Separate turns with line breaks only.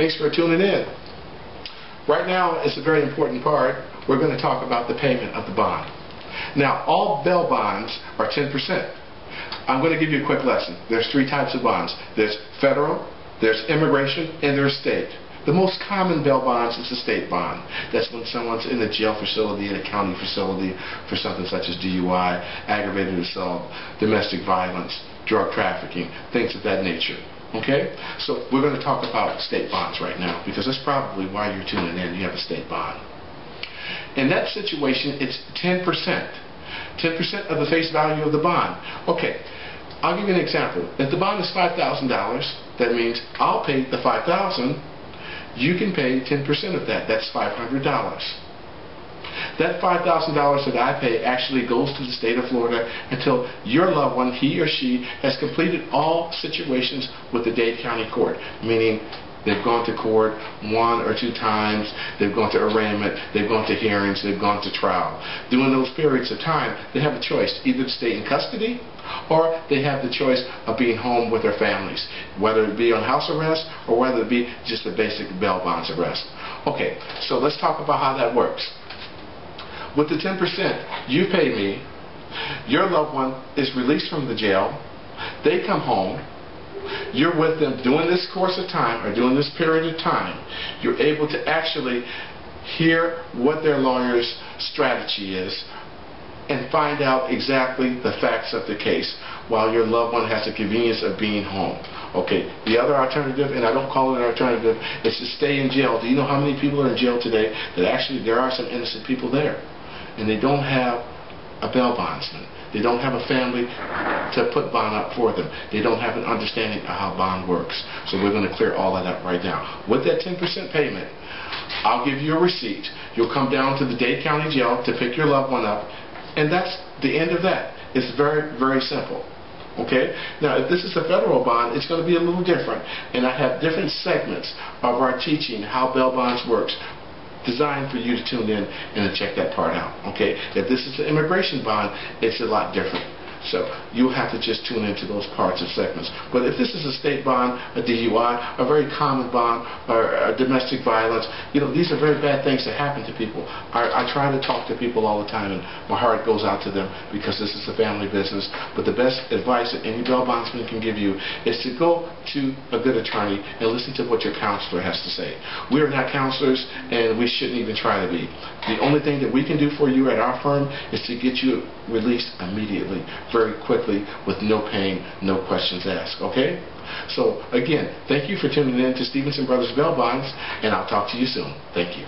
Thanks for tuning in. Right now, it's a very important part. We're going to talk about the payment of the bond. Now, all bail bonds are 10%. I'm going to give you a quick lesson. There's three types of bonds. There's federal, there's immigration, and there's state. The most common bail bonds is a state bond. That's when someone's in a jail facility, in a county facility for something such as DUI, aggravated assault, domestic violence, drug trafficking, things of that nature. Okay? So we're going to talk about state bonds right now because that's probably why you're tuning in. You have a state bond. In that situation, it's 10%. 10% of the face value of the bond. Okay, I'll give you an example. If the bond is $5,000, that means I'll pay the $5,000. You can pay 10% of that. That's $500. That $5,000 that I pay actually goes to the state of Florida until your loved one, he or she, has completed all situations with the Dade County Court, meaning they've gone to court 1 or 2 times, they've gone to arraignment, they've gone to hearings, they've gone to trial. During those periods of time, they have a choice, either to stay in custody or they have the choice of being home with their families, whether it be on house arrest or whether it be just a basic bail bonds arrest. Okay, so let's talk about how that works. With the 10%, you pay me, your loved one is released from the jail, they come home, you're with them during this course of time or during this period of time. You're able to actually hear what their lawyer's strategy is and find out exactly the facts of the case while your loved one has the convenience of being home. Okay, the other alternative, and I don't call it an alternative, is to stay in jail. Do you know how many people are in jail today that actually there are some innocent people there and they don't have a bail bondsman? They don't have a family to put bond up for them. They don't have an understanding of how bond works. So we're going to clear all of that right now. With that 10% payment, I'll give you a receipt. You'll come down to the Dade County Jail to pick your loved one up, and that's the end of that. It's very, very simple. Okay? Now, if this is a federal bond, it's going to be a little different. And I have different segments of our teaching how bail bonds works, designed for you to tune in and to check that part out. Okay? If this is an immigration bond, it's a lot different. So you'll have to just tune into those parts and segments. But if this is a state bond, a DUI, a very common bond, or a domestic violence, you know, these are very bad things that happen to people. I try to talk to people all the time, and my heart goes out to them because this is a family business. But the best advice that any bail bondsman can give you is to go to a good attorney and listen to what your counselor has to say. We are not counselors, and we shouldn't even try to be. The only thing that we can do for you at our firm is to get you released immediately, very quickly, with no pain, no questions asked. Okay? So again, thank you for tuning in to Stevenson Brothers Bail Bonds, and I'll talk to you soon. Thank you.